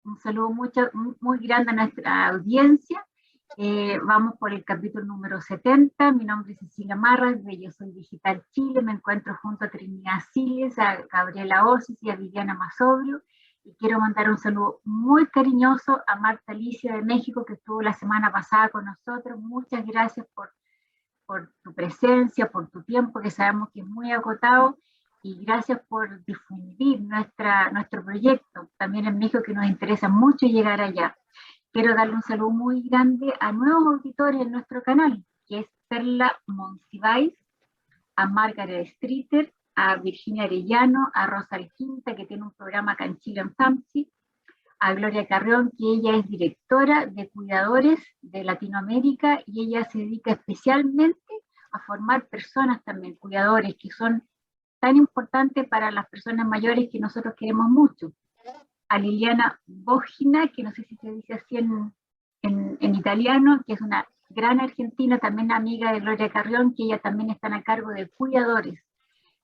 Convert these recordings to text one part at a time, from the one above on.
Un saludo muy grande a nuestra audiencia. Vamos por el capítulo número 70. Mi nombre es Cecilia Marras, de Yo Soy Digital Chile. Me encuentro junto a Trinidad Siles, a Gabriela Osis y a Viviana Massobrio. Y quiero mandar un saludo muy cariñoso a Marta Alicia de México, que estuvo la semana pasada con nosotros. Muchas gracias por tu presencia, por tu tiempo, que sabemos que es muy agotado, y gracias por difundir nuestro proyecto, también en México, que nos interesa mucho llegar allá. Quiero darle un saludo muy grande a nuevos auditores en nuestro canal, que es Perla Monsiváis, a Margaret Streeter, a Virginia Arellano, a Rosa Quinta, que tiene un programa acá en Chile en FAMSI, a Gloria Carrión, que ella es directora de cuidadores de Latinoamérica, y ella se dedica especialmente a formar personas también, cuidadores, que son tan importantes para las personas mayores que nosotros queremos mucho. A Liliana Bogina, que no sé si se dice así en italiano, que es una gran argentina, también amiga de Gloria Carrión, que ella también está a cargo de cuidadores,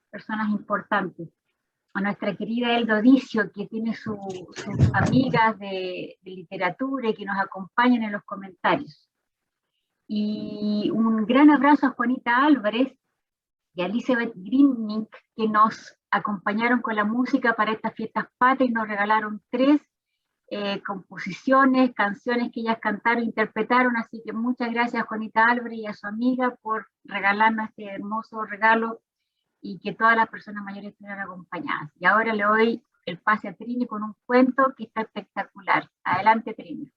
personas importantes. A nuestra querida Eldo Dicio, que tiene sus amigas de literatura y que nos acompañan en los comentarios. Y un gran abrazo a Juanita Álvarez y a Elizabeth Greening, que nos acompañaron con la música para estas fiestas patrias y nos regalaron 3 composiciones, canciones que ellas cantaron e interpretaron. Así que muchas gracias a Juanita Álvarez y a su amiga por regalarnos este hermoso regalo, y que todas las personas mayores estén acompañadas. Y ahora le doy el pase a Trini con un cuento que está espectacular. Adelante, Trini.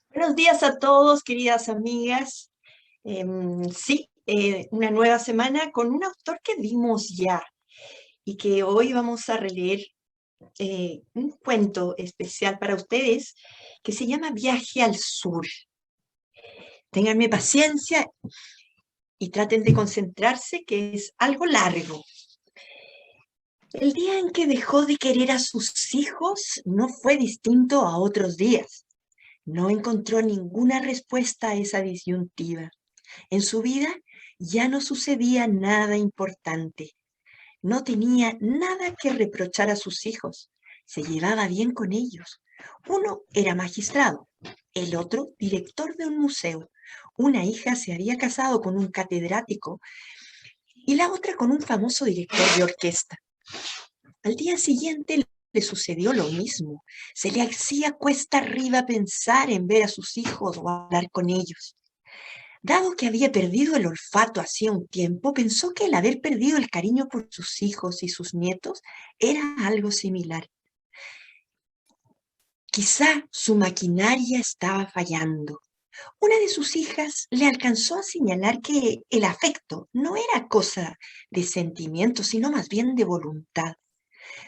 Buenos días a todos, queridas amigas. Una nueva semana con un autor que vimos ya y que hoy vamos a releer un cuento especial para ustedes que se llama Viaje al Sur. Ténganme paciencia y traten de concentrarse, que es algo largo. El día en que dejó de querer a sus hijos no fue distinto a otros días. No encontró ninguna respuesta a esa disyuntiva. En su vida ya no sucedía nada importante. No tenía nada que reprochar a sus hijos. Se llevaba bien con ellos. Uno era magistrado, el otro director de un museo. Una hija se había casado con un catedrático y la otra con un famoso director de orquesta. Al día siguiente le sucedió lo mismo. Se le hacía cuesta arriba pensar en ver a sus hijos o hablar con ellos. Dado que había perdido el olfato hacía un tiempo, pensó que el haber perdido el cariño por sus hijos y sus nietos era algo similar. Quizá su maquinaria estaba fallando. Una de sus hijas le alcanzó a señalar que el afecto no era cosa de sentimiento, sino más bien de voluntad.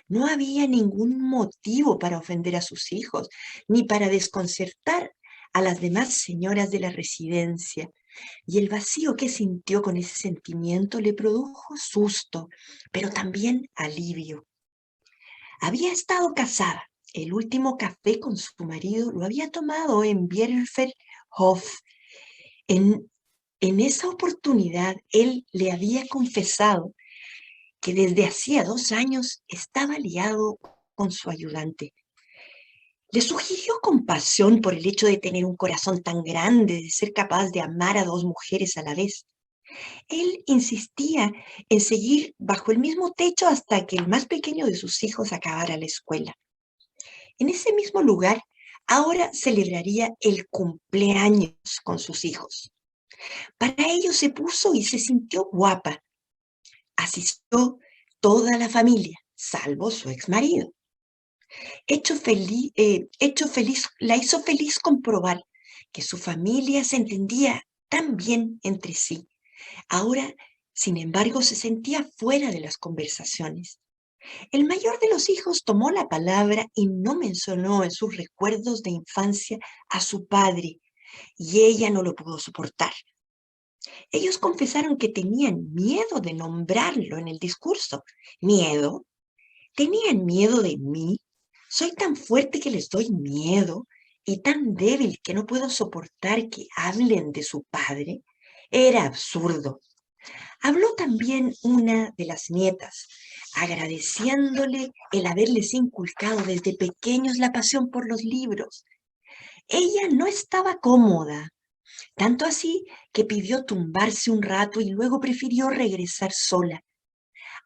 No había ningún motivo para ofender a sus hijos, ni para desconcertar a las demás señoras de la residencia. Y el vacío que sintió con ese sentimiento le produjo susto, pero también alivio. Había estado casada. El último café con su marido lo había tomado en Bierenfeld-Hof. En esa oportunidad, él le había confesado que desde hacía 2 años estaba liado con su ayudante. Le sugirió compasión por el hecho de tener un corazón tan grande, de ser capaz de amar a 2 mujeres a la vez. Él insistía en seguir bajo el mismo techo hasta que el más pequeño de sus hijos acabara la escuela. En ese mismo lugar, ahora celebraría el cumpleaños con sus hijos. Para ello se puso y se sintió guapa. Asistió toda la familia, salvo su exmarido. La hizo feliz comprobar que su familia se entendía tan bien entre sí. Ahora, sin embargo, se sentía fuera de las conversaciones. El mayor de los hijos tomó la palabra y no mencionó en sus recuerdos de infancia a su padre, y ella no lo pudo soportar. Ellos confesaron que tenían miedo de nombrarlo en el discurso. ¿Miedo? ¿Tenían miedo de mí? Soy tan fuerte que les doy miedo y tan débil que no puedo soportar que hablen de su padre. Era absurdo. Habló también una de las nietas, agradeciéndole el haberles inculcado desde pequeños la pasión por los libros. Ella no estaba cómoda, tanto así que pidió tumbarse un rato y luego prefirió regresar sola.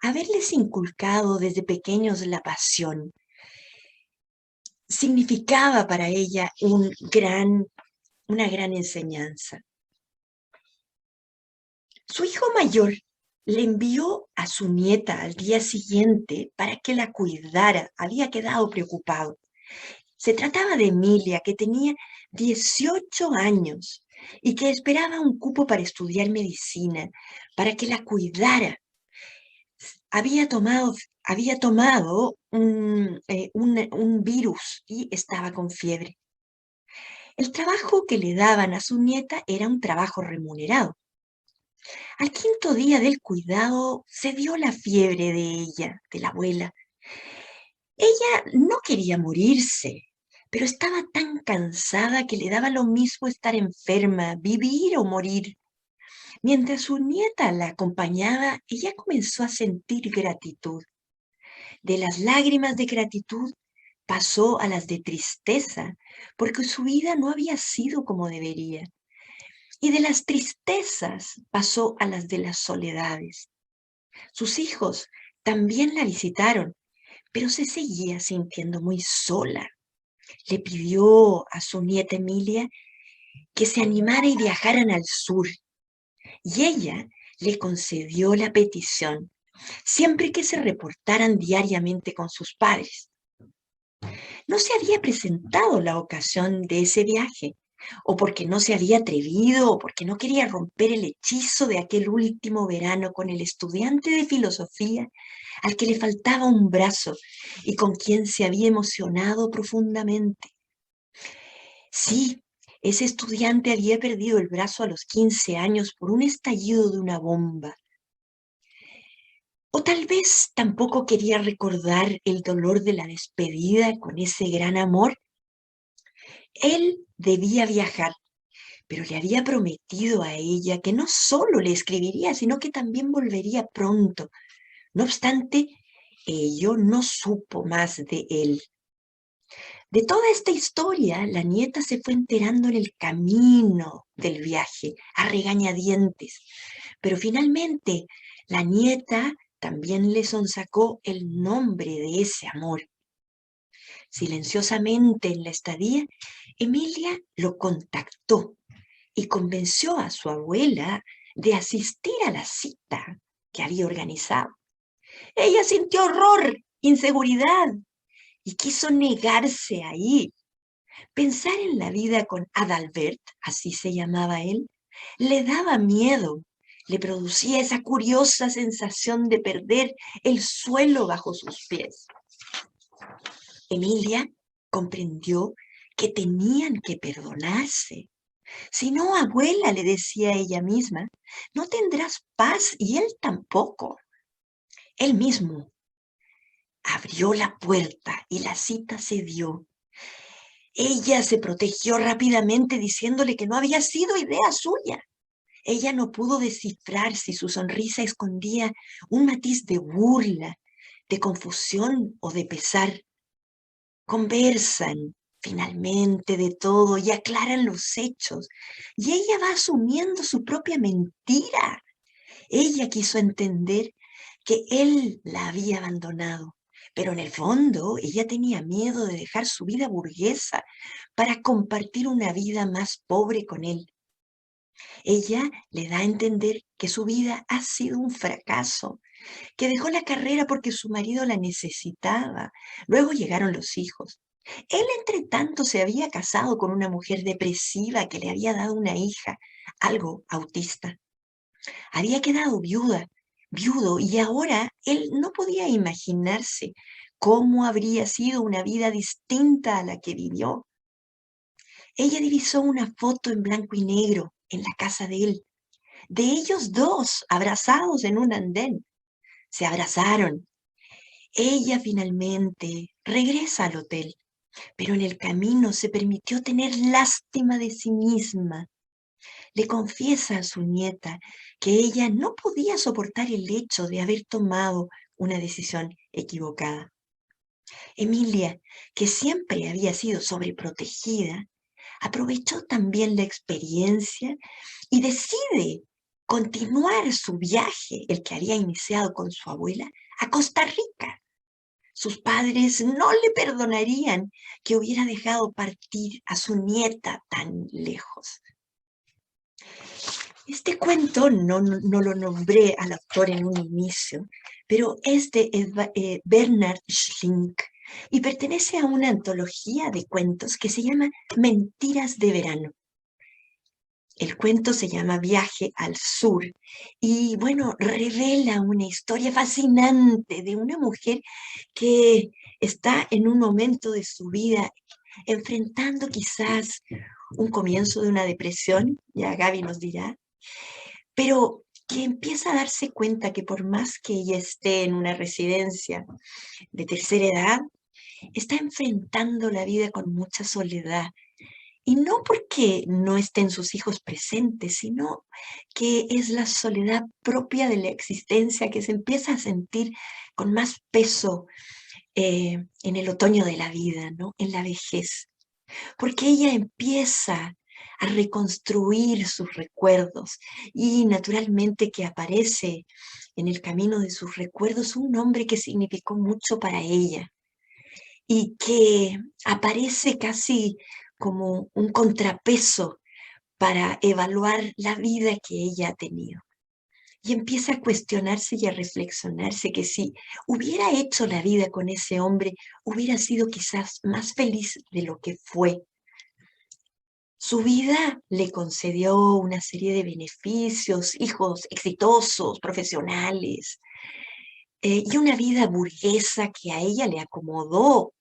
Haberles inculcado desde pequeños la pasión significaba para ella una gran enseñanza. Su hijo mayor le envió a su nieta al día siguiente para que la cuidara. Había quedado preocupado. Se trataba de Emilia, que tenía 18 años y que esperaba un cupo para estudiar medicina, para que la cuidara. Había tomado un virus y estaba con fiebre. El trabajo que le daban a su nieta era un trabajo remunerado. Al quinto día del cuidado se dio la fiebre de ella, de la abuela. Ella no quería morirse, pero estaba tan cansada que le daba lo mismo estar enferma, vivir o morir. Mientras su nieta la acompañaba, ella comenzó a sentir gratitud. De las lágrimas de gratitud pasó a las de tristeza, porque su vida no había sido como debería. Y de las tristezas pasó a las de las soledades. Sus hijos también la visitaron, pero se seguía sintiendo muy sola. Le pidió a su nieta Emilia que se animara y viajaran al sur, y ella le concedió la petición, siempre que se reportaran diariamente con sus padres. No se había presentado la ocasión de ese viaje, o porque no se había atrevido, o porque no quería romper el hechizo de aquel último verano con el estudiante de filosofía al que le faltaba un brazo y con quien se había emocionado profundamente. Sí, ese estudiante había perdido el brazo a los 15 años por un estallido de una bomba. O tal vez tampoco quería recordar el dolor de la despedida con ese gran amor. Él debía viajar, pero le había prometido a ella que no solo le escribiría, sino que también volvería pronto. No obstante, ello no supo más de él. De toda esta historia, la nieta se fue enterando en el camino del viaje, a regañadientes. Pero finalmente, la nieta también le sonsacó el nombre de ese amor. Silenciosamente en la estadía, Emilia lo contactó y convenció a su abuela de asistir a la cita que había organizado. Ella sintió horror, inseguridad y quiso negarse a ir. Pensar en la vida con Adalbert, así se llamaba él, le daba miedo, le producía esa curiosa sensación de perder el suelo bajo sus pies. Emilia comprendió que tenían que perdonarse. Si no, abuela, le decía ella misma, no tendrás paz y él tampoco. Él mismo abrió la puerta y la cita se dio. Ella se protegió rápidamente diciéndole que no había sido idea suya. Ella no pudo descifrar si su sonrisa escondía un matiz de burla, de confusión o de pesar. Conversan finalmente de todo y aclaran los hechos, y ella va asumiendo su propia mentira. Ella quiso entender que él la había abandonado, pero en el fondo ella tenía miedo de dejar su vida burguesa para compartir una vida más pobre con él. Ella le da a entender que su vida ha sido un fracaso, que dejó la carrera porque su marido la necesitaba. Luego llegaron los hijos. Él, entre tanto, se había casado con una mujer depresiva que le había dado una hija, algo autista. Había quedado viudo, y ahora él no podía imaginarse cómo habría sido una vida distinta a la que vivió. Ella divisó una foto en blanco y negro en la casa de él, de ellos dos abrazados en un andén. Se abrazaron. Ella finalmente regresa al hotel, pero en el camino se permitió tener lástima de sí misma. le confiesa a su nieta que ella no podía soportar el hecho de haber tomado una decisión equivocada. Emilia, que siempre había sido sobreprotegida, aprovechó también la experiencia y decide continuar su viaje, el que había iniciado con su abuela, a Costa Rica. Sus padres no le perdonarían que hubiera dejado partir a su nieta tan lejos. Este cuento no lo nombré al autor en un inicio, pero es de Bernhard Schlink y pertenece a una antología de cuentos que se llama Mentiras de Verano. El cuento se llama Viaje al Sur y, bueno, revela una historia fascinante de una mujer que está en un momento de su vida enfrentando quizás un comienzo de una depresión, ya Gaby nos dirá, pero que empieza a darse cuenta que por más que ella esté en una residencia de tercera edad, está enfrentando la vida con mucha soledad. Y no porque no estén sus hijos presentes, sino que es la soledad propia de la existencia que se empieza a sentir con más peso en el otoño de la vida, ¿no? En la vejez. Porque ella empieza a reconstruir sus recuerdos y naturalmente que aparece en el camino de sus recuerdos un nombre que significó mucho para ella y que aparece casi como un contrapeso para evaluar la vida que ella ha tenido. Y empieza a cuestionarse y a reflexionarse que si hubiera hecho la vida con ese hombre, hubiera sido quizás más feliz de lo que fue. Su vida le concedió una serie de beneficios, hijos exitosos, profesionales, y una vida burguesa que a ella le acomodó,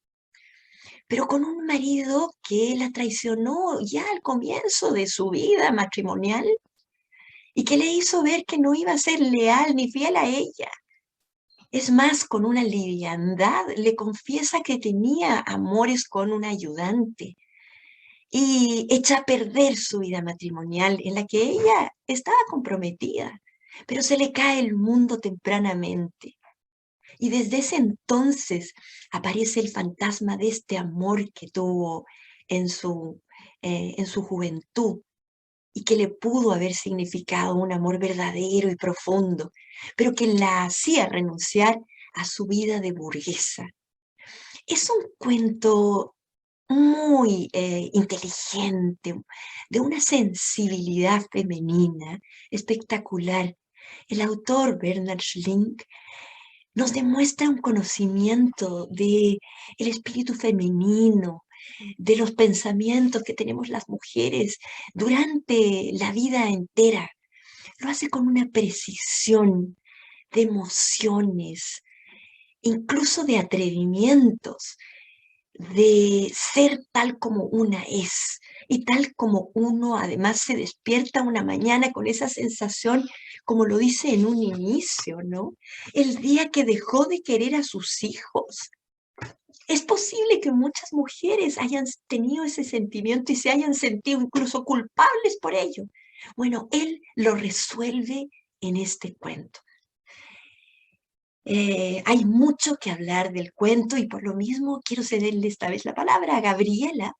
pero con un marido que la traicionó ya al comienzo de su vida matrimonial y que le hizo ver que no iba a ser leal ni fiel a ella. Es más, con una liviandad le confiesa que tenía amores con un ayudante y echa a perder su vida matrimonial en la que ella estaba comprometida, pero se le cae el mundo tempranamente. Y desde ese entonces aparece el fantasma de este amor que tuvo en su juventud y que le pudo haber significado un amor verdadero y profundo, pero que la hacía renunciar a su vida de burguesa. Es un cuento muy inteligente, de una sensibilidad femenina espectacular. El autor, Bernhard Schlink, nos demuestra un conocimiento del espíritu femenino, de los pensamientos que tenemos las mujeres durante la vida entera. Lo hace con una precisión de emociones, incluso de atrevimientos, de ser tal como una es y tal como uno además se despierta una mañana con esa sensación, como lo dice en un inicio, ¿no? El día que dejó de querer a sus hijos. Es posible que muchas mujeres hayan tenido ese sentimiento y se hayan sentido incluso culpables por ello. Bueno, él lo resuelve en este cuento. Hay mucho que hablar del cuento y por lo mismo quiero cederle esta vez la palabra a Gabriela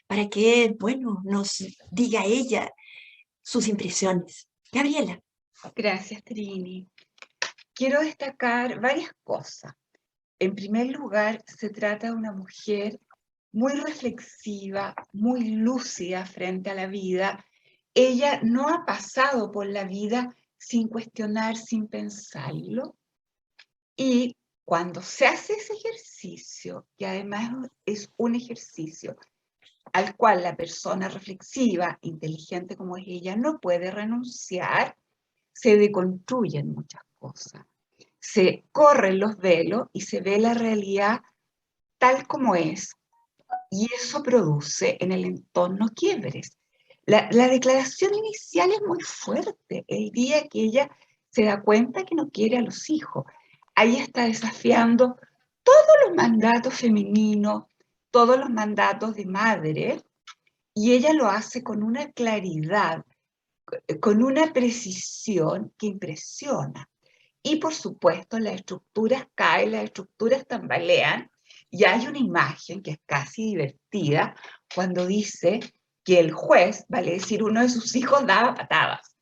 para que, bueno, nos diga ella sus impresiones. Gabriela. Gracias, Trini. Quiero destacar varias cosas. En primer lugar, se trata de una mujer muy reflexiva, muy lúcida frente a la vida. Ella no ha pasado por la vida sin cuestionar, sin pensarlo. Y cuando se hace ese ejercicio, que además es un ejercicio al cual la persona reflexiva, inteligente como es ella, no puede renunciar, se deconstruyen muchas cosas. Se corren los velos y se ve la realidad tal como es. Y eso produce en el entorno quiebres. La declaración inicial es muy fuerte. El día que ella se da cuenta que no quiere a los hijos, ahí está desafiando todos los mandatos femeninos, todos los mandatos de madre, y ella lo hace con una claridad con una precisión que impresiona. Y por supuesto las estructuras caen, las estructuras tambalean, y hay una imagen que es casi divertida cuando dice que el juez, vale decir, uno de sus hijos daba patadas.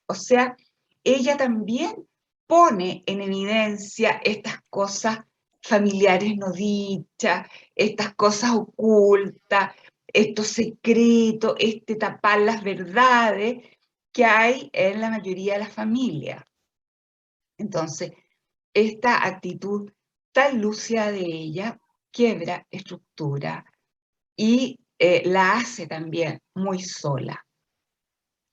O sea, ella también pone en evidencia estas cosas familiares no dichas, estas cosas ocultas, estos secretos, tapar las verdades que hay en la mayoría de las familias. Entonces, esta actitud tan lúcida de ella quiebra estructura y la hace también muy sola.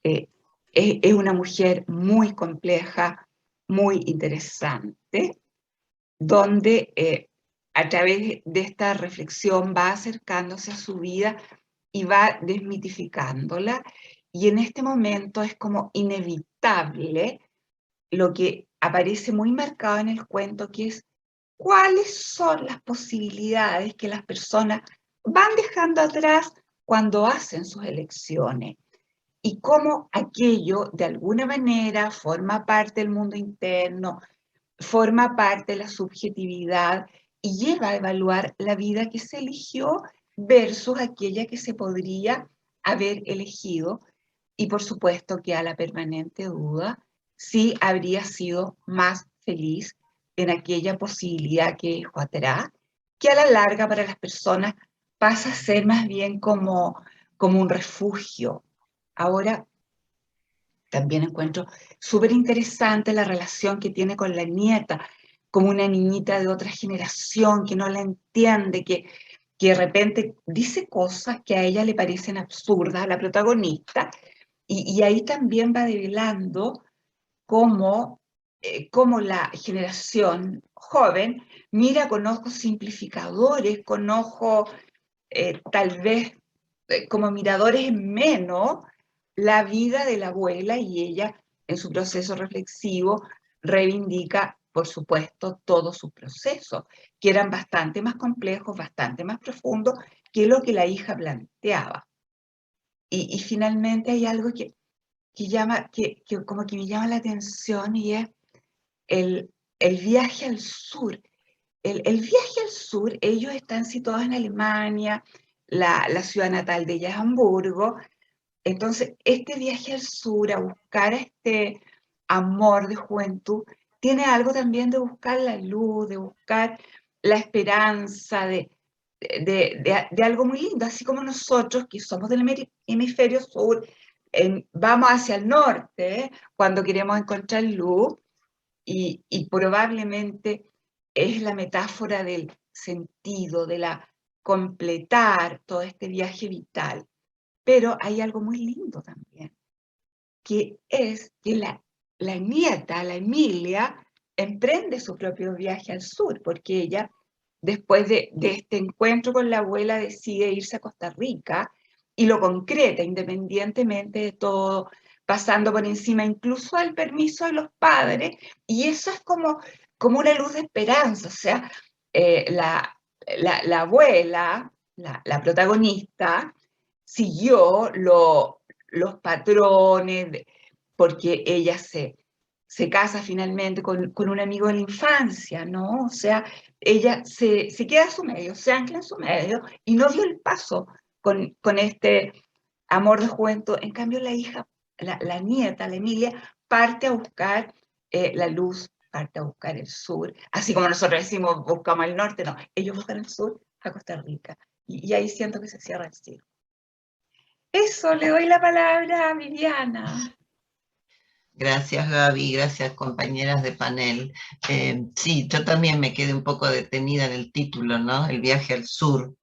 Es una mujer muy compleja, muy interesante, donde a través de esta reflexión va acercándose a su vida y va desmitificándola, y en este momento es como inevitable lo que aparece muy marcado en el cuento, que es cuáles son las posibilidades que las personas van dejando atrás cuando hacen sus elecciones, y cómo aquello de alguna manera forma parte del mundo interno, forma parte de la subjetividad y lleva a evaluar la vida que se eligió versus aquella que se podría haber elegido, y por supuesto que a la permanente duda si habría sido más feliz en aquella posibilidad que dejó atrás, que a la larga para las personas pasa a ser más bien como un refugio. Ahora, también encuentro súper interesante la relación que tiene con la nieta, como una niñita de otra generación que no la entiende, que de repente dice cosas que a ella le parecen absurdas, a la protagonista, y ahí también va develando cómo, cómo la generación joven mira con ojos simplificadores, con ojos tal vez como miradores en menos la vida de la abuela, y ella en su proceso reflexivo reivindica, por supuesto, todos sus procesos, que eran bastante más complejos, bastante más profundos que lo que la hija planteaba. Y finalmente hay algo que como que me llama la atención, y es el, el viaje al sur. El viaje al sur, ellos están situados en Alemania, la ciudad natal de ella es Hamburgo. Entonces, este viaje al sur, a buscar este amor de juventud, tiene algo también de buscar la luz, de buscar la esperanza, de algo muy lindo, así como nosotros que somos del hemisferio sur, vamos hacia el norte cuando queremos encontrar luz, y probablemente es la metáfora del sentido, de la completar todo este viaje vital. Pero hay algo muy lindo también, que es que la nieta, la Emilia, emprende su propio viaje al sur, porque ella, después de este encuentro con la abuela, decide irse a Costa Rica y lo concreta independientemente de todo, pasando por encima incluso del permiso de los padres, y eso es como una luz de esperanza. O sea, la abuela, la protagonista, siguió los patrones, porque ella se casa finalmente con un amigo de la infancia, ¿no? O sea, ella se queda a su medio, se ancla en su medio y no dio el paso con este amor de juventud. En cambio, la hija, la nieta, la Emilia, parte a buscar la luz, parte a buscar el sur, así como nosotros decimos buscamos el norte, no, ellos buscan el sur, a Costa Rica, y ahí siento que se cierra el ciclo. Eso, le doy la palabra a Viviana. Gracias, Gaby, gracias, compañeras de panel. Sí, yo también me quedé un poco detenida en el título, ¿no? El viaje al sur.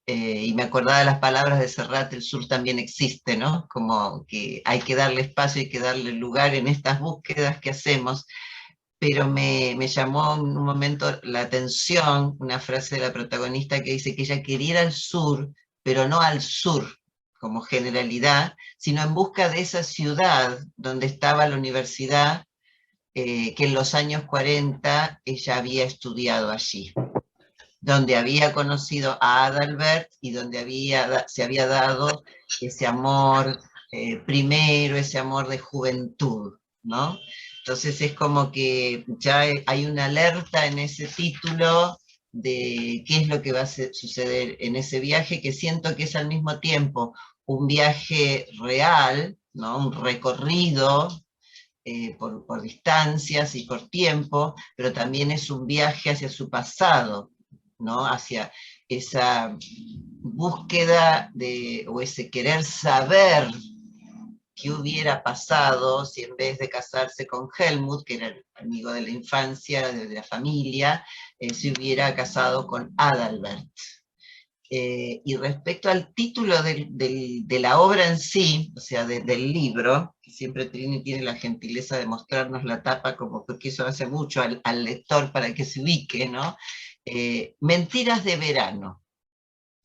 Y me acordaba de las palabras de Serrat, el sur también existe, ¿no? Como que hay que darle espacio, hay que darle lugar en estas búsquedas que hacemos. Pero me llamó en un momento la atención una frase de la protagonista que dice que ella quería ir al sur, pero no al sur como generalidad, sino en busca de esa ciudad donde estaba la universidad, que en los años 40 ella había estudiado allí, donde había conocido a Adalbert y donde se había dado ese amor primero, ese amor de juventud, ¿no? Entonces es como que ya hay una alerta en ese título de qué es lo que va a suceder en ese viaje, que siento que es al mismo tiempo un viaje real, ¿no? Un recorrido por distancias y por tiempo, pero también es un viaje hacia su pasado, ¿no? Hacia esa búsqueda o ese querer saber qué hubiera pasado si en vez de casarse con Helmut, que era el amigo de la infancia, de la familia, se hubiera casado con Adalbert. Y respecto al título de la obra en sí, o sea, del libro, que siempre Trini tiene la gentileza de mostrarnos la tapa, como porque eso hace mucho al lector para que se ubique, ¿no? Mentiras de verano.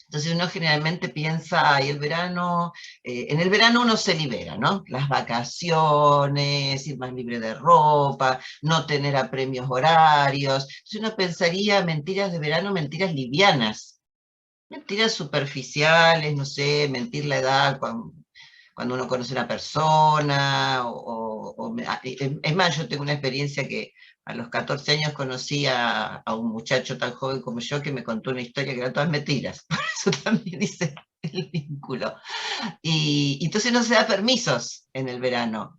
Entonces uno generalmente piensa, ay, el verano, en el verano uno se libera, ¿no? Las vacaciones, ir más libre de ropa, no tener apremios horarios. Entonces uno pensaría mentiras de verano, mentiras livianas, mentiras superficiales, no sé, mentir la edad cuando uno conoce a una persona, es más, yo tengo una experiencia que a los 14 años conocí a un muchacho tan joven como yo que me contó una historia que eran todas mentiras, por eso también dice el vínculo. Y entonces no se da permisos en el verano,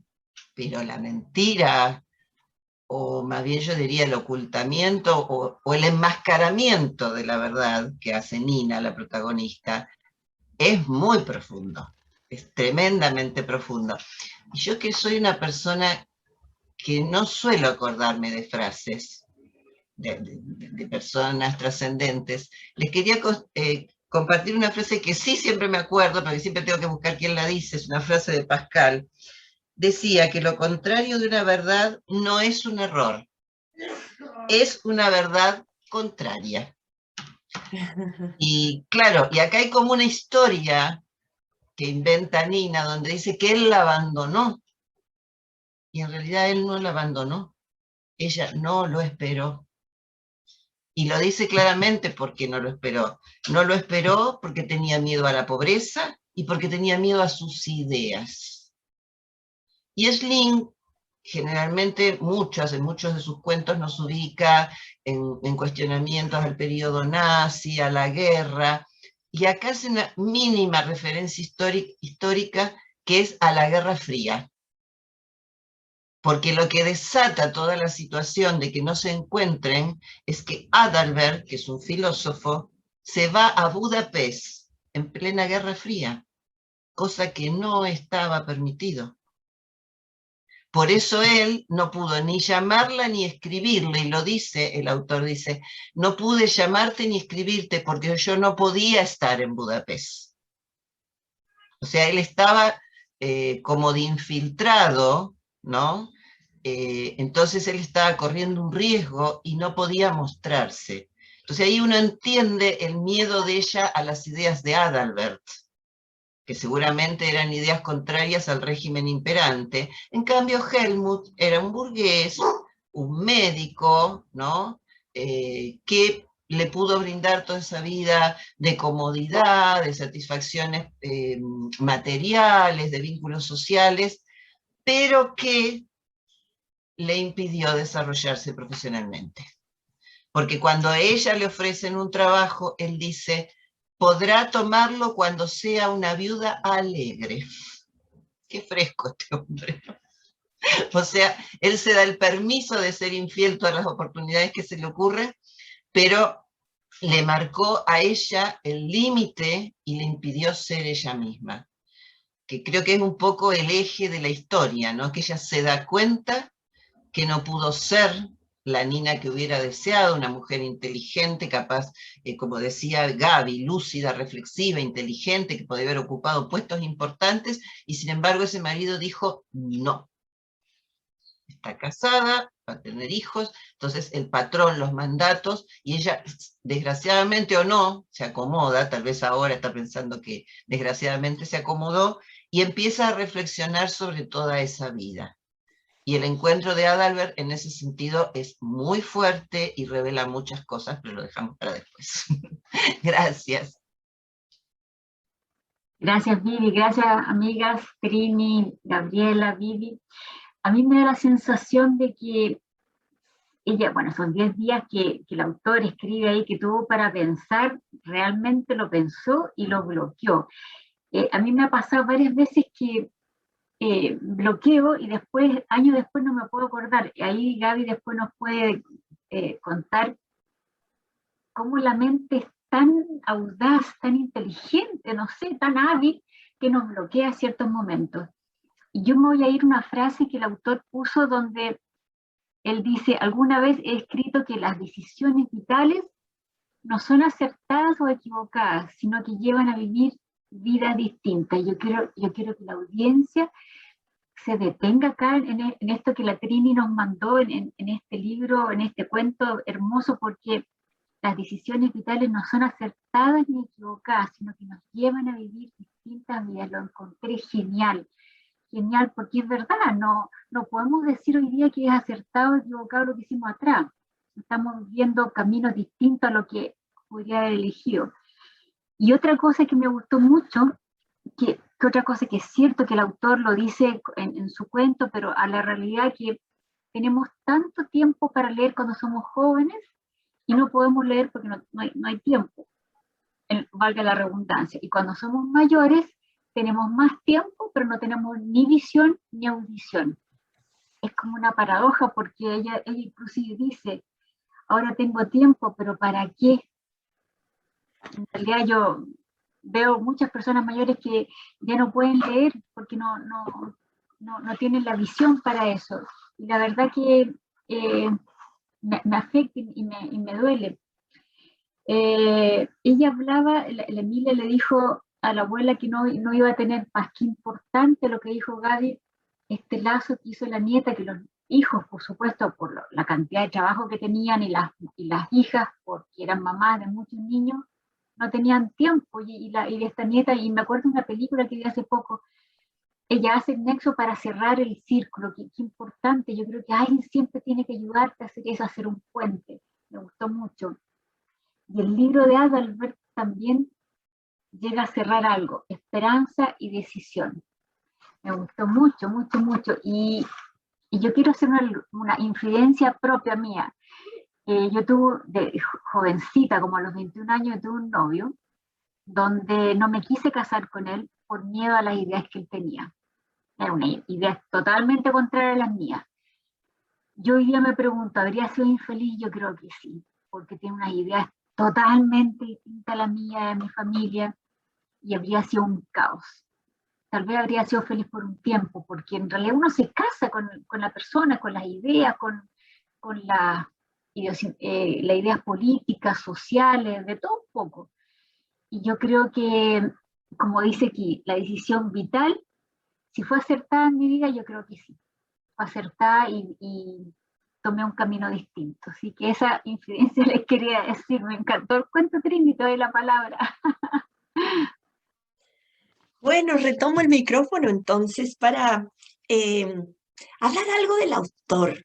pero la mentira, o más bien yo diría el ocultamiento o el enmascaramiento de la verdad que hace Nina, la protagonista, es muy profundo, es tremendamente profundo. Y yo que soy una persona que no suelo acordarme de frases de personas trascendentes, les quería compartir una frase que sí siempre me acuerdo, porque siempre tengo que buscar quién la dice, es una frase de Pascal. Decía que lo contrario de una verdad no es un error, es una verdad contraria. Y claro, y acá hay como una historia que inventa Nina, donde dice que él la abandonó, y en realidad él no la abandonó, ella no lo esperó. Y lo dice claramente porque no lo esperó. No lo esperó porque tenía miedo a la pobreza y porque tenía miedo a sus ideas. Y Slim, generalmente, en muchos de sus cuentos nos ubica en cuestionamientos al periodo nazi, a la guerra, y acá hace una mínima referencia histórica que es a la Guerra Fría. Porque lo que desata toda la situación de que no se encuentren es que Adalbert, que es un filósofo, se va a Budapest en plena Guerra Fría, cosa que no estaba permitido. Por eso él no pudo ni llamarla ni escribirle, y lo dice, el autor dice, no pude llamarte ni escribirte porque yo no podía estar en Budapest. O sea, él estaba como de infiltrado, ¿no? Entonces él estaba corriendo un riesgo y no podía mostrarse. Entonces ahí uno entiende el miedo de ella a las ideas de Adalbert, que seguramente eran ideas contrarias al régimen imperante. En cambio Helmut era un burgués, un médico, ¿no? Que le pudo brindar toda esa vida de comodidad, de satisfacciones materiales, de vínculos sociales, pero que le impidió desarrollarse profesionalmente. Porque cuando a ella le ofrecen un trabajo, él dice, podrá tomarlo cuando sea una viuda alegre. Qué fresco este hombre. O sea, él se da el permiso de ser infiel todas las oportunidades que se le ocurren, pero le marcó a ella el límite y le impidió ser ella misma. Que creo que es un poco el eje de la historia, ¿no? Que ella se da cuenta que no pudo ser la Nina que hubiera deseado, una mujer inteligente, capaz, como decía Gaby, lúcida, reflexiva, inteligente, que podía haber ocupado puestos importantes, y sin embargo ese marido dijo, no. Está casada, va a tener hijos, entonces el patrón, los mandatos, y ella, desgraciadamente o no, se acomoda, tal vez ahora está pensando que desgraciadamente se acomodó, y empieza a reflexionar sobre toda esa vida. Y el encuentro de Adalbert en ese sentido es muy fuerte y revela muchas cosas, pero lo dejamos para después. Gracias. Gracias, Vivi. Gracias, amigas Trini, Gabriela, Vivi. A mí me da la sensación de que ella, bueno, son 10 días que el autor escribe ahí que tuvo para pensar, realmente lo pensó y lo bloqueó. A mí me ha pasado varias veces que bloqueo y después, años después no me puedo acordar. Ahí Gaby después nos puede contar cómo la mente es tan audaz, tan inteligente, no sé, tan hábil, que nos bloquea ciertos momentos. Y yo me voy a ir a una frase que el autor puso donde él dice, alguna vez he escrito que las decisiones vitales no son acertadas o equivocadas, sino que llevan a vivir vidas distintas. Yo quiero que la audiencia se detenga acá en esto que la Trini nos mandó en este libro, en este cuento hermoso, porque las decisiones vitales no son acertadas ni equivocadas, sino que nos llevan a vivir distintas vidas. Lo encontré genial, genial, porque es verdad, no podemos decir hoy día que es acertado o equivocado lo que hicimos atrás. Estamos viendo caminos distintos a lo que podría haber elegido. Y otra cosa que me gustó mucho, que otra cosa que es cierto que el autor lo dice en su cuento, pero a la realidad que tenemos tanto tiempo para leer cuando somos jóvenes y no podemos leer porque no hay tiempo, valga la redundancia. Y cuando somos mayores tenemos más tiempo, pero no tenemos ni visión ni audición. Es como una paradoja porque ella inclusive dice, ahora tengo tiempo, pero ¿para qué? En realidad yo veo muchas personas mayores que ya no pueden leer porque no tienen la visión para eso. Y la verdad que me afecta y me duele. Ella hablaba, la Emilia le dijo a la abuela que no iba a tener paz. Qué importante lo que dijo Gaby, este lazo que hizo la nieta, que los hijos, por supuesto, por la cantidad de trabajo que tenían y las hijas, porque eran mamás de muchos niños, no tenían tiempo. Y esta nieta, y me acuerdo de una película que vi hace poco, ella hace el nexo para cerrar el círculo. Qué importante, yo creo que alguien siempre tiene que ayudarte a hacer eso, a hacer un puente. Me gustó mucho. Y el libro de Adalbert también llega a cerrar algo, esperanza y decisión. Me gustó mucho, mucho, mucho. Y yo quiero hacer una infidencia propia mía. Yo tuve, de jovencita, como a los 21 años, tuve un novio, donde no me quise casar con él por miedo a las ideas que él tenía. Era una idea totalmente contraria a las mías. Yo hoy día me pregunto, ¿habría sido infeliz? Yo creo que sí, porque tiene unas ideas totalmente distintas a la mía, de mi familia, y habría sido un caos. Tal vez habría sido feliz por un tiempo, porque en realidad uno se casa con la persona, con las ideas, con las ideas políticas, sociales, de todo un poco. Y yo creo que, como dice aquí, la decisión vital, si fue acertada en mi vida, yo creo que sí. Fue acertada y tomé un camino distinto. Así que esa infidencia les quería decir. Me encantó el cuento, Trini, te doy la palabra. Bueno, retomo el micrófono entonces para hablar algo del autor.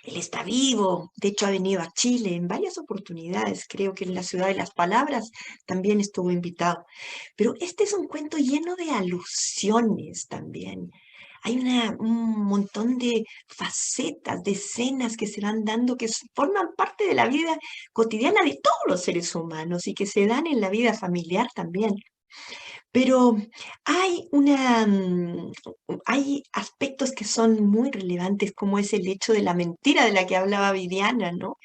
Él está vivo, de hecho ha venido a Chile en varias oportunidades, creo que en la Ciudad de las Palabras también estuvo invitado. Pero este es un cuento lleno de alusiones también. Hay un montón de facetas, de escenas que se van dando, que forman parte de la vida cotidiana de todos los seres humanos y que se dan en la vida familiar también. Pero hay aspectos que son muy relevantes, como es el hecho de la mentira de la que hablaba Viviana, ¿no?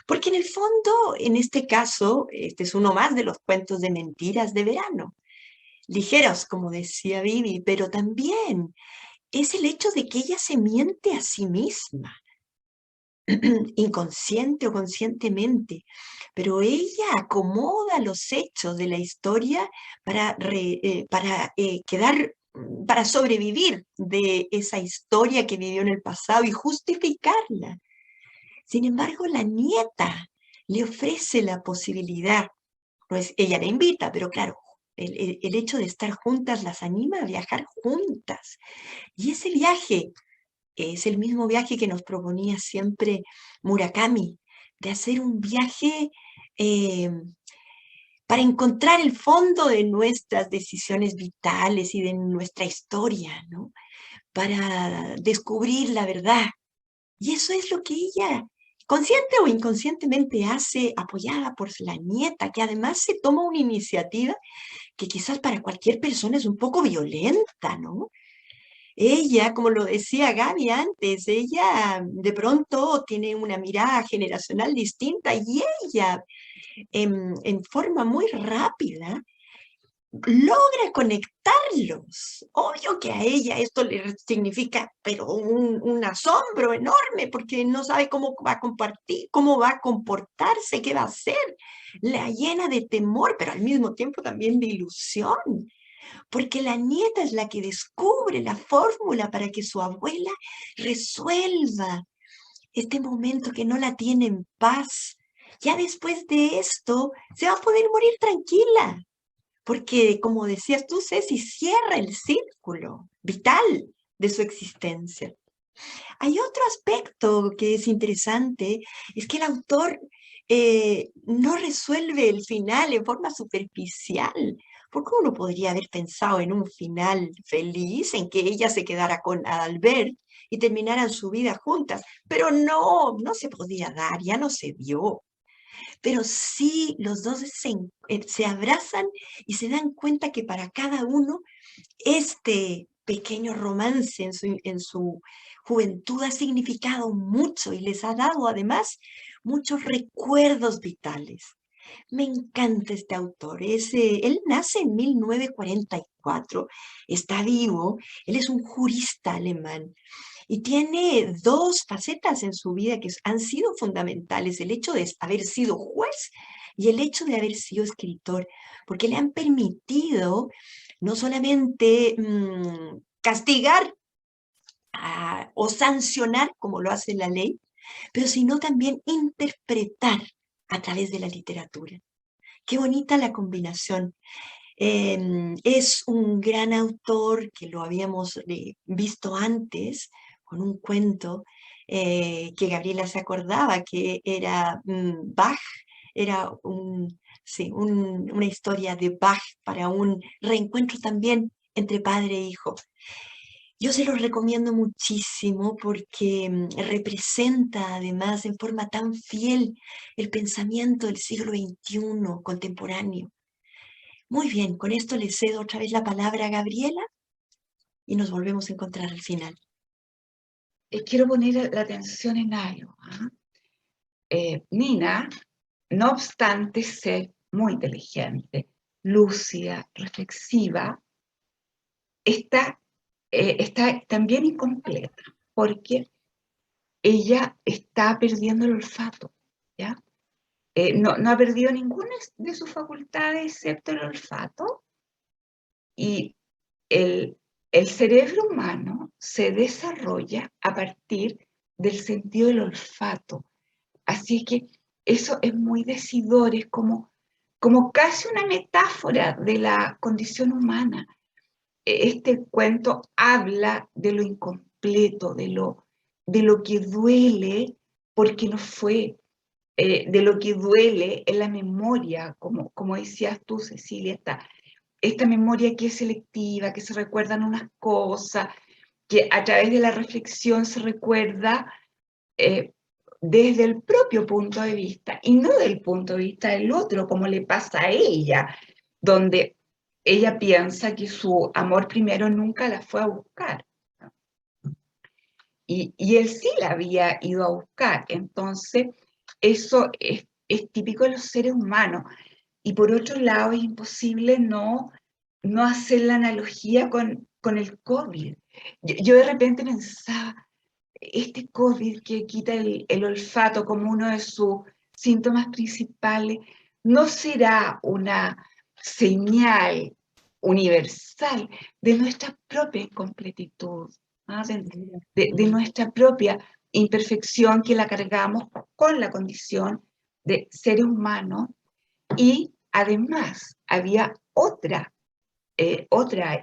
Porque en el fondo, en este caso, este es uno más de los cuentos de mentiras de verano. Ligeros, como decía Vivi, pero también es el hecho de que ella se miente a sí misma, inconsciente o conscientemente, pero ella acomoda los hechos de la historia para para sobrevivir de esa historia que vivió en el pasado y justificarla. Sin embargo, la nieta le ofrece la posibilidad, pues ella la invita, pero claro, el hecho de estar juntas las anima a viajar juntas. Y ese viaje es el mismo viaje que nos proponía siempre Murakami, de hacer un viaje para encontrar el fondo de nuestras decisiones vitales y de nuestra historia, ¿no? Para descubrir la verdad. Y eso es lo que ella, consciente o inconscientemente, hace, apoyada por la nieta, que además se toma una iniciativa que quizás para cualquier persona es un poco violenta, ¿no? Ella, como lo decía Gaby antes, ella de pronto tiene una mirada generacional distinta y ella en forma muy rápida logra conectarlos. Obvio que a ella esto le significa, pero un asombro enorme, porque no sabe cómo va a compartir, cómo va a comportarse, qué va a hacer. La llena de temor, pero al mismo tiempo también de ilusión, porque la nieta es la que descubre la fórmula para que su abuela resuelva este momento que no la tiene en paz. Ya después de esto, se va a poder morir tranquila. Porque, como decías tú, Ceci, cierra el círculo vital de su existencia. Hay otro aspecto que es interesante, es que el autor no resuelve el final en forma superficial, porque uno podría haber pensado en un final feliz, en que ella se quedara con Albert y terminaran su vida juntas, pero no, no se podía dar, ya no se dio. Pero sí, los dos se abrazan y se dan cuenta que para cada uno este pequeño romance en su juventud ha significado mucho y les ha dado además muchos recuerdos vitales. Me encanta este autor. Él nace en 1944, está vivo, él es un jurista alemán. Y tiene dos facetas en su vida que han sido fundamentales, el hecho de haber sido juez y el hecho de haber sido escritor, porque le han permitido no solamente castigar o sancionar, como lo hace la ley, pero sino también interpretar a través de la literatura. Qué bonita la combinación. Es un gran autor que lo habíamos visto antes con un cuento que Gabriela se acordaba que era Bach, era una historia de Bach para un reencuentro también entre padre e hijo. Yo se los recomiendo muchísimo porque representa además en forma tan fiel el pensamiento del siglo XXI contemporáneo. Muy bien, con esto le cedo otra vez la palabra a Gabriela y nos volvemos a encontrar al final. Quiero poner la atención en algo. Nina, no obstante ser muy inteligente, lúcida, reflexiva, está también incompleta, porque ella está perdiendo el olfato, ¿ya? No ha perdido ninguna de sus facultades excepto el olfato, y el cerebro humano se desarrolla a partir del sentido del olfato. Así es que eso es muy decidor, es como casi una metáfora de la condición humana. Este cuento habla de lo incompleto, de lo que duele porque no fue, de lo que duele en la memoria, como decías tú, Cecilia, esta memoria que es selectiva, que se recuerdan unas cosas, que a través de la reflexión se recuerda desde el propio punto de vista y no del punto de vista del otro, como le pasa a ella, donde ella piensa que su amor primero nunca la fue a buscar. Y él sí la había ido a buscar. Entonces, eso es típico de los seres humanos. Y por otro lado, es imposible no hacer la analogía con el COVID. Yo de repente pensaba, este COVID que quita el olfato como uno de sus síntomas principales, ¿no será una señal universal de nuestra propia incompletitud, ¿no? de nuestra propia imperfección que la cargamos con la condición de seres humanos? Y además había otra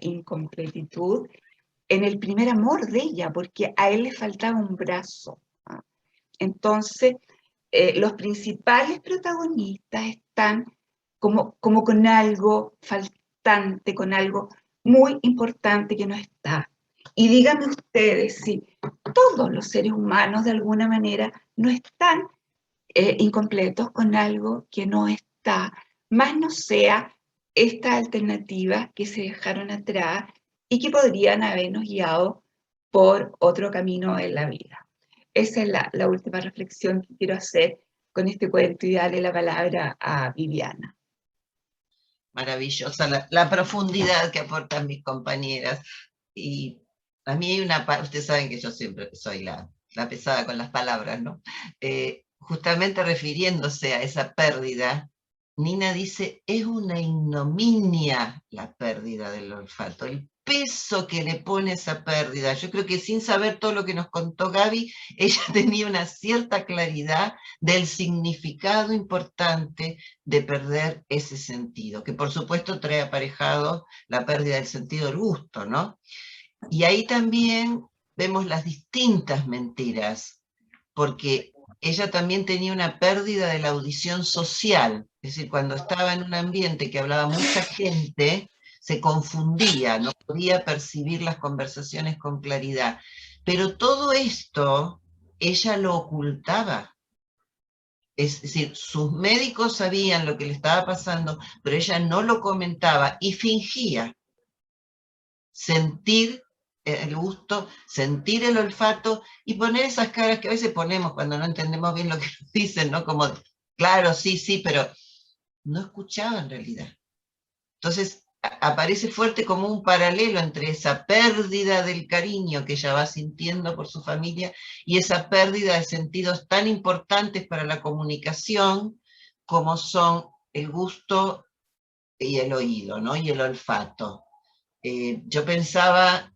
incompletitud en el primer amor de ella, porque a él le faltaba un brazo. Entonces, los principales protagonistas están como con algo faltante, con algo muy importante que no está. Y díganme ustedes si todos los seres humanos de alguna manera no están incompletos con algo que no está, más no sea esta alternativa que se dejaron atrás y que podrían habernos guiado por otro camino en la vida. Esa es la última reflexión que quiero hacer con este cuento y darle la palabra a Viviana. Maravillosa la profundidad que aportan mis compañeras. Y a mí hay una parte, ustedes saben que yo siempre soy la pesada con las palabras, ¿no? Justamente refiriéndose a esa pérdida, Nina dice, es una ignominia la pérdida del olfato, el peso que le pone esa pérdida. Yo creo que sin saber todo lo que nos contó Gaby, ella tenía una cierta claridad del significado importante de perder ese sentido, que por supuesto trae aparejado la pérdida del sentido del gusto, ¿no? Y ahí también vemos las distintas mentiras, porque ella también tenía una pérdida de la audición social, es decir, cuando estaba en un ambiente que hablaba mucha gente, se confundía, no podía percibir las conversaciones con claridad. Pero todo esto ella lo ocultaba. Es decir, sus médicos sabían lo que le estaba pasando, pero ella no lo comentaba y fingía sentir el gusto, sentir el olfato y poner esas caras que a veces ponemos cuando no entendemos bien lo que nos dicen, ¿no? Como, claro, sí, sí, pero no escuchaba en realidad. Entonces aparece fuerte como un paralelo entre esa pérdida del cariño que ella va sintiendo por su familia y esa pérdida de sentidos tan importantes para la comunicación como son el gusto y el oído, ¿no? Y el olfato. Yo pensaba,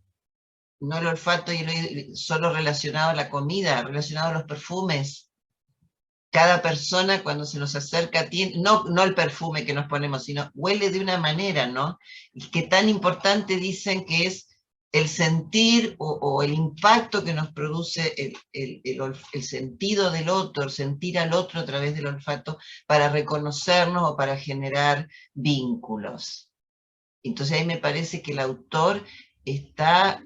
no el olfato y el oído solo relacionado a la comida, relacionado a los perfumes. Cada persona cuando se nos acerca tiene, no el perfume que nos ponemos, sino huele de una manera, ¿no? Y que tan importante dicen que es el sentir o el impacto que nos produce el sentido del otro, el sentir al otro a través del olfato para reconocernos o para generar vínculos. Entonces ahí me parece que el autor está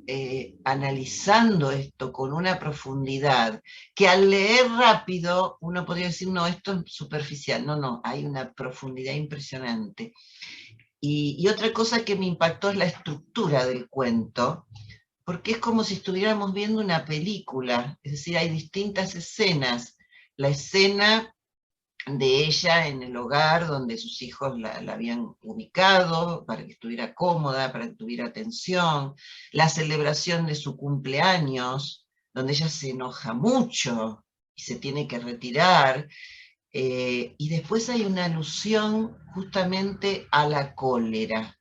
analizando esto con una profundidad que al leer rápido uno podría decir, no, esto es superficial. No, no, hay una profundidad impresionante. Y otra cosa que me impactó es la estructura del cuento, porque es como si estuviéramos viendo una película, es decir, hay distintas escenas. La escena de ella en el hogar donde sus hijos la habían ubicado para que estuviera cómoda, para que tuviera atención, la celebración de su cumpleaños, donde ella se enoja mucho y se tiene que retirar, y después hay una alusión justamente a la cólera,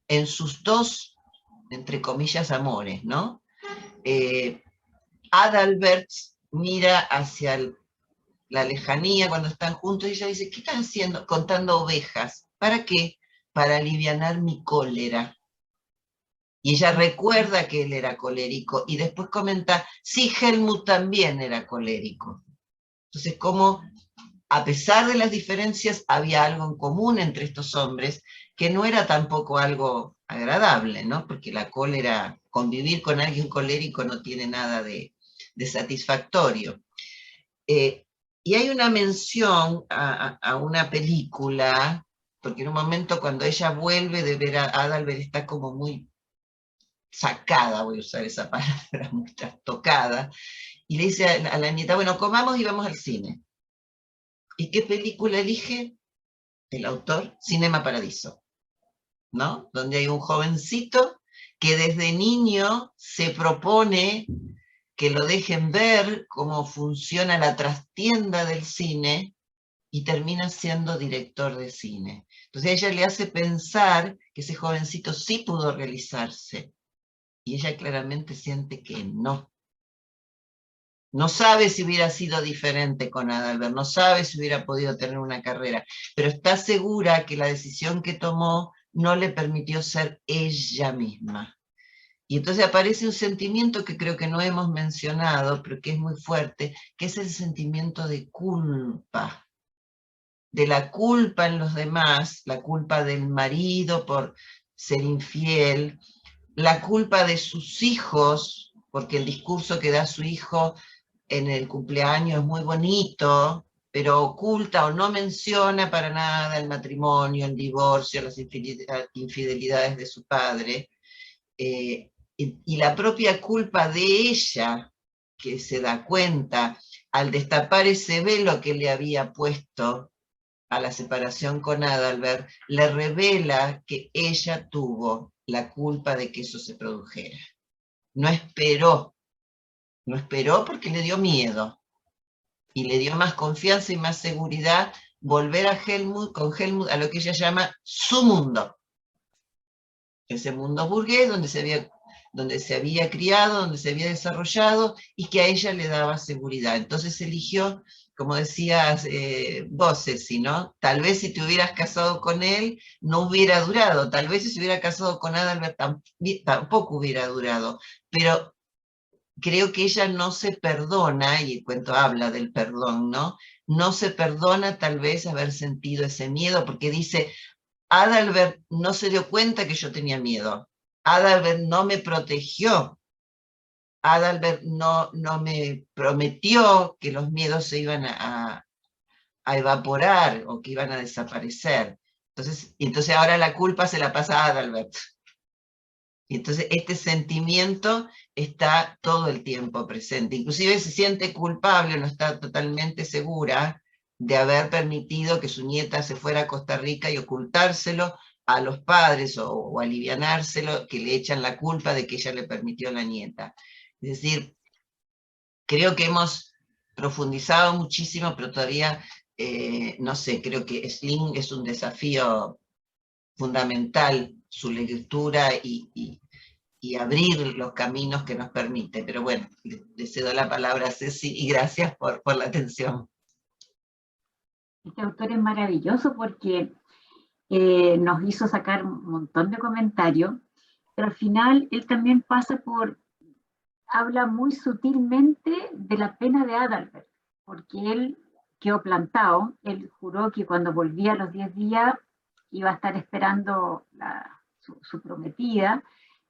en sus dos, entre comillas, amores, ¿no? Adalbert mira hacia la lejanía cuando están juntos, y ella dice, ¿qué están haciendo? Contando ovejas. ¿Para qué? Para alivianar mi cólera. Y ella recuerda que él era colérico, y después comenta, sí, Helmut también era colérico. Entonces, como a pesar de las diferencias, había algo en común entre estos hombres, que no era tampoco algo agradable, ¿no? Porque la cólera, convivir con alguien colérico no tiene nada de satisfactorio. Y hay una mención a una película, porque en un momento cuando ella vuelve de ver a Adalbert está como muy sacada, voy a usar esa palabra, muy trastocada, y le dice a la nieta, bueno, comamos y vamos al cine. ¿Y qué película elige el autor? Cinema Paradiso, ¿no? Donde hay un jovencito que desde niño se propone que lo dejen ver cómo funciona la trastienda del cine y termina siendo director de cine. Entonces ella le hace pensar que ese jovencito sí pudo realizarse y ella claramente siente que no. No sabe si hubiera sido diferente con Adalbert, no sabe si hubiera podido tener una carrera, pero está segura que la decisión que tomó no le permitió ser ella misma. Y entonces aparece un sentimiento que creo que no hemos mencionado, pero que es muy fuerte, que es el sentimiento de culpa. de la culpa en los demás, la culpa del marido por ser infiel, la culpa de sus hijos, porque el discurso que da su hijo en el cumpleaños es muy bonito, pero oculta o no menciona para nada el matrimonio, el divorcio, las infidelidades de su padre, y la propia culpa de ella, que se da cuenta al destapar ese velo que le había puesto a la separación con Adalbert, le revela que ella tuvo la culpa de que eso se produjera. No esperó porque le dio miedo, y le dio más confianza y más seguridad volver a Helmut, con Helmut, a lo que ella llama su mundo. Ese mundo burgués donde se había criado, donde se había desarrollado, y que a ella le daba seguridad. Entonces eligió, como decías vos, Ceci, ¿no? Tal vez si te hubieras casado con él, no hubiera durado. Tal vez si se hubiera casado con Adalbert, tampoco hubiera durado. Pero creo que ella no se perdona, y el cuento habla del perdón, ¿no? No se perdona tal vez haber sentido ese miedo, porque dice, Adalbert no se dio cuenta que yo tenía miedo. Adalbert no me protegió. Adalbert no me prometió que los miedos se iban a evaporar o que iban a desaparecer. Entonces ahora la culpa se la pasa a Adalbert. Y entonces este sentimiento está todo el tiempo presente. Inclusive se siente culpable, no está totalmente segura de haber permitido que su nieta se fuera a Costa Rica y ocultárselo a los padres o alivianárselo, que le echan la culpa de que ella le permitió a la nieta. Es decir, creo que hemos profundizado muchísimo, pero todavía, no sé, creo que Sling es un desafío fundamental, su lectura y abrir los caminos que nos permite. Pero bueno, le cedo la palabra a Ceci y gracias por la atención. Este autor es maravilloso porque nos hizo sacar un montón de comentarios, pero al final él también habla muy sutilmente de la pena de Adalbert, porque él quedó plantado, él juró que cuando volvía a los 10 días iba a estar esperando su prometida,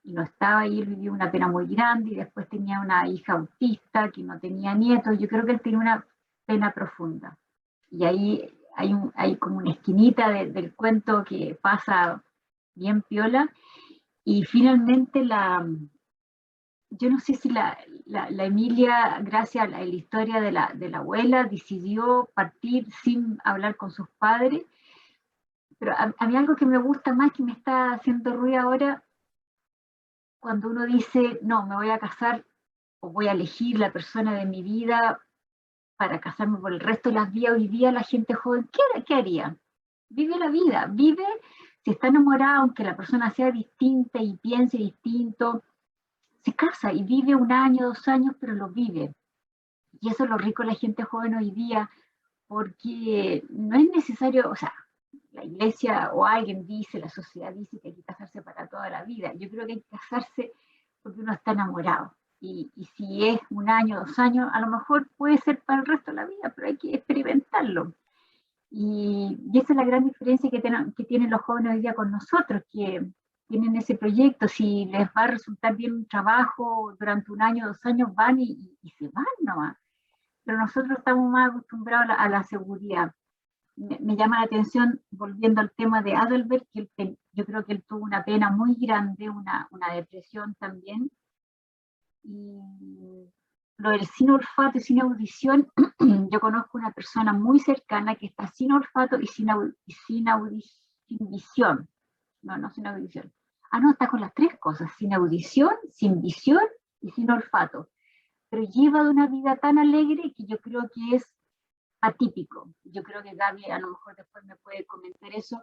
y no estaba ahí. Él vivió una pena muy grande, y después tenía una hija autista que no tenía nietos. Yo creo que él tenía una pena profunda. Y ahí hay como una esquinita del cuento que pasa bien piola, y finalmente yo no sé si la Emilia, gracias a la historia de la abuela, decidió partir sin hablar con sus padres, pero a mí algo que me gusta más, que me está haciendo ruido ahora, cuando uno dice, no, me voy a casar o voy a elegir la persona de mi vida para casarme por el resto de las vidas. Hoy día la gente joven, ¿qué haría? Vive la vida, vive, si está enamorada, aunque la persona sea distinta y piense distinto, se casa y vive 1 año, 2 años, pero lo vive. Y eso es lo rico de la gente joven hoy día, porque no es necesario, o sea, la iglesia o alguien dice, la sociedad dice que hay que casarse para toda la vida. Yo creo que hay que casarse porque uno está enamorado. Y si es 1 año, 2 años, a lo mejor puede ser para el resto de la vida, pero hay que experimentarlo. Y esa es la gran diferencia que tienen los jóvenes hoy día con nosotros, que tienen ese proyecto. Si les va a resultar bien un trabajo durante 1 año, 2 años, van y se van nomás. Pero nosotros estamos más acostumbrados a la seguridad. Me llama la atención, volviendo al tema de Adalbert, que yo creo que él tuvo una pena muy grande, una depresión también. Y lo del sin olfato y sin audición, yo conozco una persona muy cercana que está sin olfato y sin visión. No, sin audición. No, está con las 3 cosas, sin audición, sin visión y sin olfato. Pero lleva de una vida tan alegre que yo creo que es atípico. Yo creo que Gaby a lo mejor después me puede comentar eso,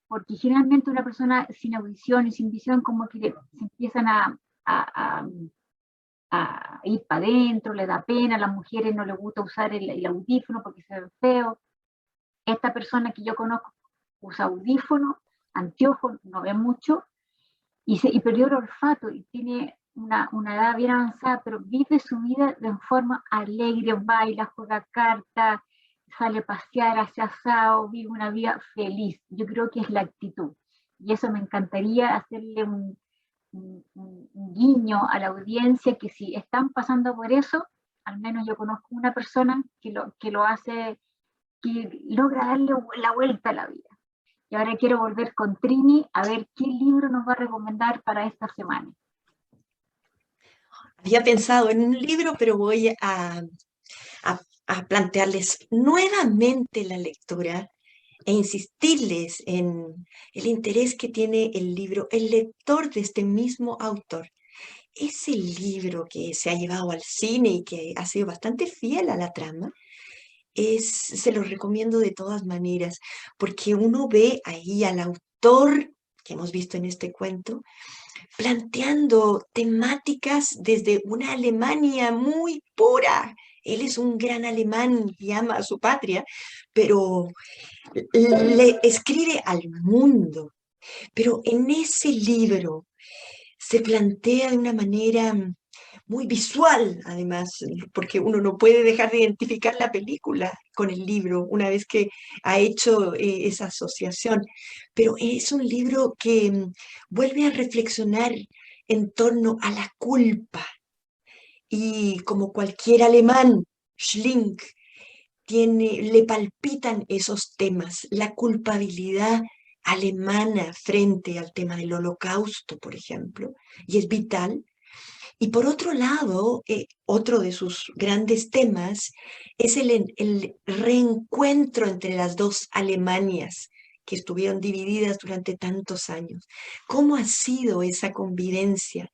porque generalmente una persona sin audición y sin visión como que se empiezan a ir para adentro, le da pena, a las mujeres no les gusta usar el audífono porque se ven feos. Esta persona que yo conozco usa audífono, anteojos, no ve mucho, y perdió el olfato y tiene una edad bien avanzada, pero vive su vida de forma alegre, baila, juega cartas, sale a pasear, hace asado, vive una vida feliz. Yo creo que es la actitud. Y eso me encantaría hacerle un guiño a la audiencia, que si están pasando por eso, al menos yo conozco una persona que lo hace, que logra darle la vuelta a la vida. Y ahora quiero volver con Trini a ver qué libro nos va a recomendar para esta semana. Había pensado en un libro, pero voy a plantearles nuevamente la lectura e insistirles en el interés que tiene el libro, el lector de este mismo autor. Ese libro que se ha llevado al cine y que ha sido bastante fiel a la trama, se los recomiendo de todas maneras, porque uno ve ahí al autor que hemos visto en este cuento, planteando temáticas desde una Alemania muy pura. Él es un gran alemán y ama a su patria, pero le escribe al mundo. Pero en ese libro se plantea de una manera muy visual, además, porque uno no puede dejar de identificar la película con el libro una vez que ha hecho esa asociación. Pero es un libro que vuelve a reflexionar en torno a la culpa. Y como cualquier alemán, Schlink, le palpitan esos temas, la culpabilidad alemana frente al tema del Holocausto, por ejemplo, y es vital. Y por otro lado, otro de sus grandes temas es el reencuentro entre las dos Alemanias que estuvieron divididas durante tantos años. ¿Cómo ha sido esa convivencia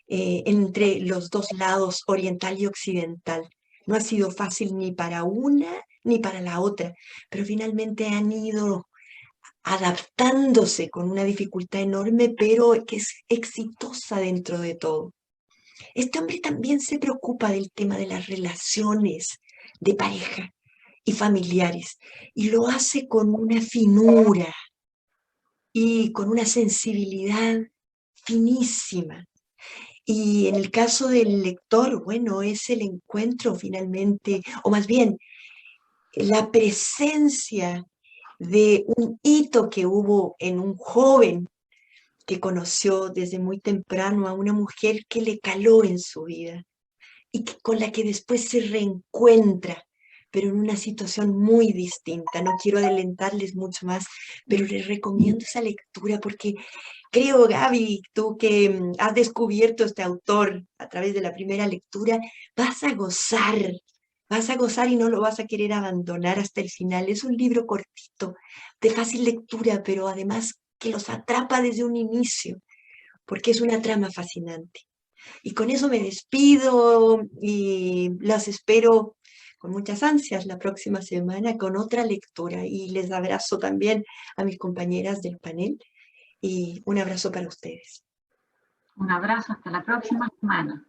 entre los dos lados, oriental y occidental? No ha sido fácil ni para una ni para la otra, pero finalmente han ido adaptándose con una dificultad enorme, pero que es exitosa dentro de todo. Este hombre también se preocupa del tema de las relaciones de pareja y familiares y lo hace con una finura y con una sensibilidad finísima. Y en el caso del lector, bueno, es el encuentro finalmente, o más bien, la presencia de un hito que hubo en un joven que conoció desde muy temprano a una mujer que le caló en su vida y con la que después se reencuentra, pero en una situación muy distinta. No quiero adelantarles mucho más, pero les recomiendo esa lectura porque creo, Gaby, tú que has descubierto este autor a través de la primera lectura, vas a gozar y no lo vas a querer abandonar hasta el final. Es un libro cortito, de fácil lectura, pero además que los atrapa desde un inicio, porque es una trama fascinante. Y con eso me despido y las espero con muchas ansias la próxima semana con otra lectura. Y les abrazo también a mis compañeras del panel y un abrazo para ustedes. Un abrazo hasta la próxima semana.